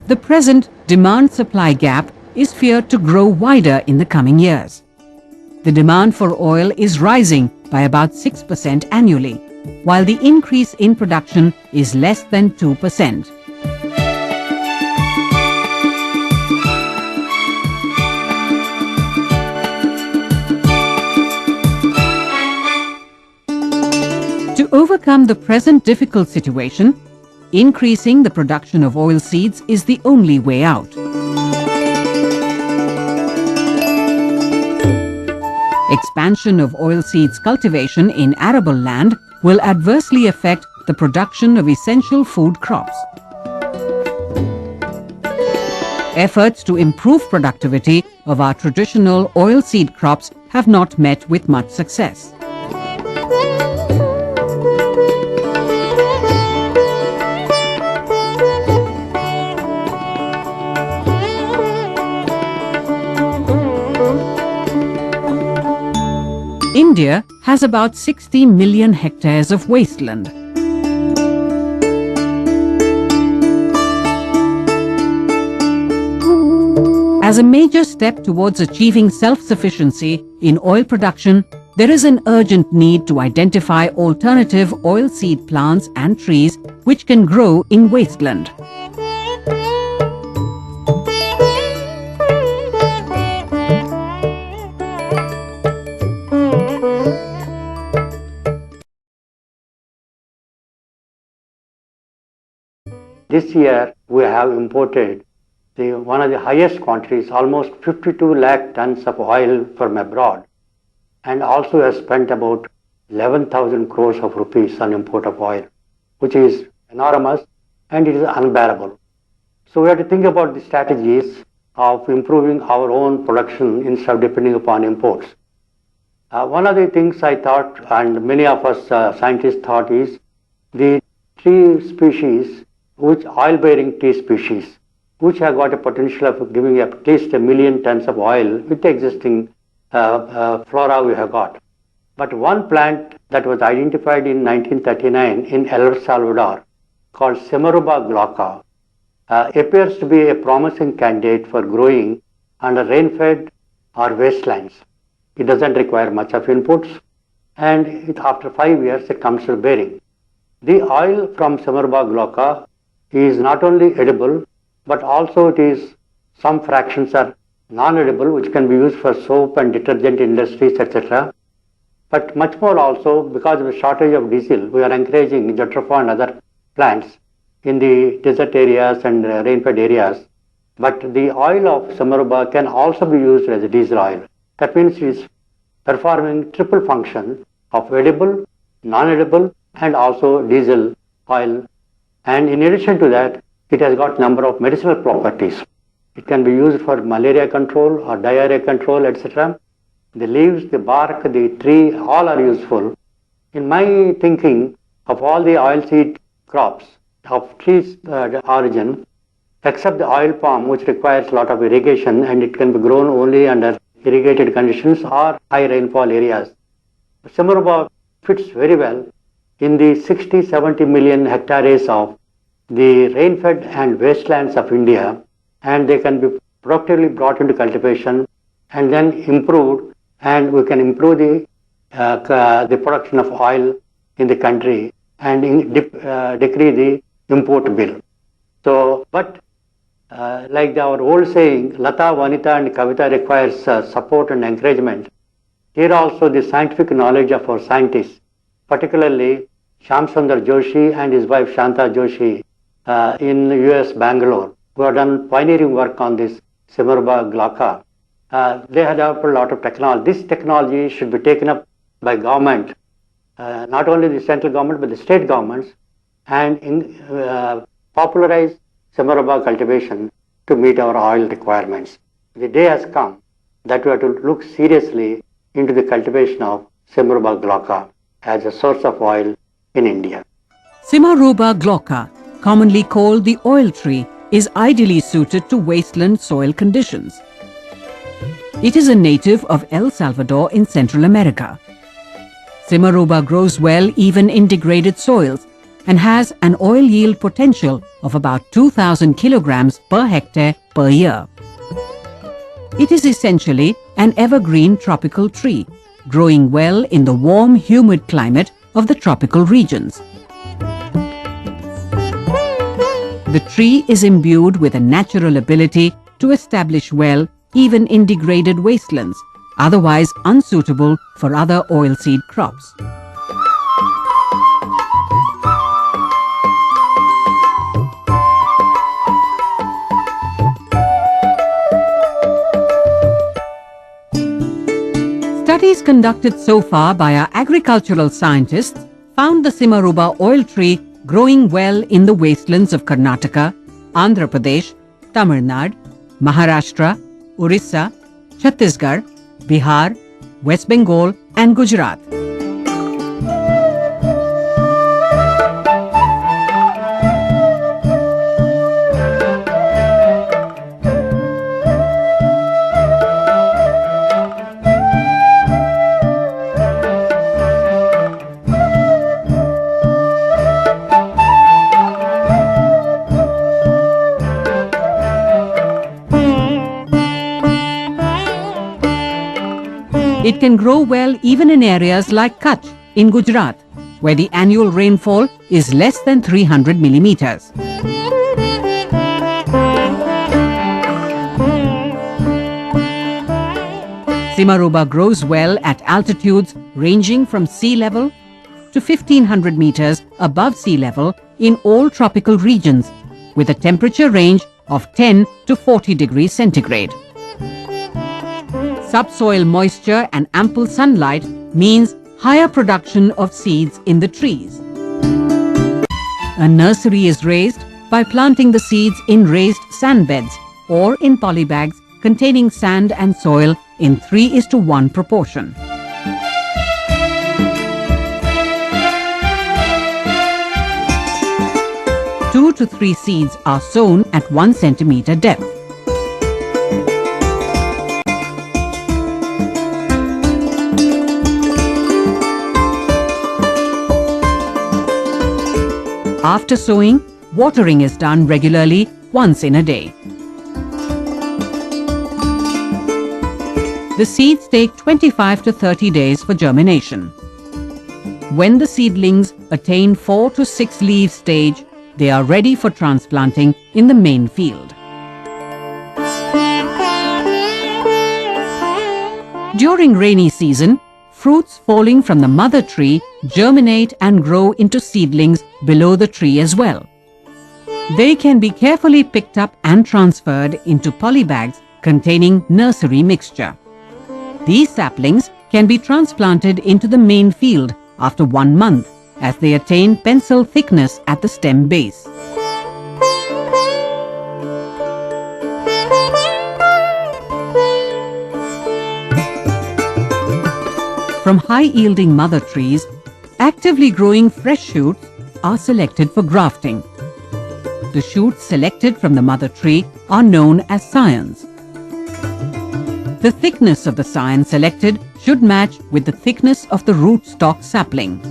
The present demand-supply gap is feared to grow wider in the coming years. The demand for oil is rising by about 6% annually, while the increase in production is less than 2%. To overcome the present difficult situation, increasing the production of oilseeds is the only way out. Expansion of oilseeds cultivation in arable land will adversely affect the production of essential food crops. Efforts to improve productivity of our traditional oilseed crops have not met with much success. India has about 60 million hectares of wasteland. As a major step towards achieving self-sufficiency in oil production, there is an urgent need to identify alternative oilseed plants and trees which can grow in wasteland. This year we have imported one of the highest quantities, almost 52 lakh tons of oil from abroad, and also has spent about 11,000 crores of rupees on import of oil, which is enormous and it is unbearable. So we have to think about the strategies of improving our own production instead of depending upon imports. One of the things I thought, and many of us scientists thought, is the tree species, which oil-bearing tree species, which have got a potential of giving at least 1 million tons of oil with the existing flora we have got. But one plant that was identified in 1939 in El Salvador, called Semaruba glauca, appears to be a promising candidate for growing under rain-fed or wastelands. It doesn't require much of inputs, and after 5 years it comes to bearing. The oil from Semaruba glauca is not only edible, but also it is, some fractions are non-edible, which can be used for soap and detergent industries, etc. But much more also, because of the shortage of diesel, we are encouraging jatropha and other plants in the desert areas and rain-fed areas. But the oil of Semaruba can also be used as a diesel oil. That means it is performing triple function of edible, non-edible, and also diesel oil. And in addition to that, it has got number of medicinal properties. It can be used for malaria control or diarrhea control, etc. The leaves, the bark, the tree, all are useful. In my thinking, of all the oilseed crops of trees origin, except the oil palm, which requires a lot of irrigation and it can be grown only under irrigated conditions or high rainfall areas, Semaruba fits very well in the 60-70 million hectares of the rain-fed and wastelands of India, and they can be productively brought into cultivation and then improved, and we can improve the production of oil in the country and decrease the import bill. So, but like our old saying, Lata, Vanita and Kavita requires support and encouragement. Here also the scientific knowledge of our scientists, particularly Shyam Sundar Joshi and his wife Shanta Joshi in US Bangalore, who have done pioneering work on this Semaruba glauca. They have developed a lot of technology. This technology should be taken up by government, not only the central government but the state governments, and popularize Semaruba cultivation to meet our oil requirements. The day has come that we have to look seriously into the cultivation of Semaruba glauca as a source of oil in India. Semaruba glauca, commonly called the oil tree, is ideally suited to wasteland soil conditions. It is a native of El Salvador in Central America. Semaruba grows well even in degraded soils, and has an oil yield potential of about 2,000 kilograms per hectare per year. It is essentially an evergreen tropical tree, growing well in the warm, humid climate of the tropical regions. The tree is imbued with a natural ability to establish well even in degraded wastelands, otherwise unsuitable for other oilseed crops. Studies conducted so far by our agricultural scientists found the Simaruba oil tree growing well in the wastelands of Karnataka, Andhra Pradesh, Tamil Nadu, Maharashtra, Orissa, Chhattisgarh, Bihar, West Bengal and Gujarat. It can grow well even in areas like Kutch in Gujarat, where the annual rainfall is less than 300 millimeters. Simaruba grows well at altitudes ranging from sea level to 1500 meters above sea level in all tropical regions, with a temperature range of 10 to 40 degrees centigrade. Subsoil moisture and ample sunlight means higher production of seeds in the trees. A nursery is raised by planting the seeds in raised sand beds or in polybags containing sand and soil in 3:1 proportion. Two to three seeds are sown at 1 centimeter depth. After sowing, watering is done regularly once in a day. The seeds take 25 to 30 days for germination. When the seedlings attain 4 to 6 leaf stage, they are ready for transplanting in the main field. During rainy season, fruits falling from the mother tree germinate and grow into seedlings below the tree as well. They can be carefully picked up and transferred into polybags containing nursery mixture. These saplings can be transplanted into the main field after 1 month as they attain pencil thickness at the stem base. From high-yielding mother trees, actively growing fresh shoots are selected for grafting. The shoots selected from the mother tree are known as scions. The thickness of the scion selected should match with the thickness of the rootstock sapling.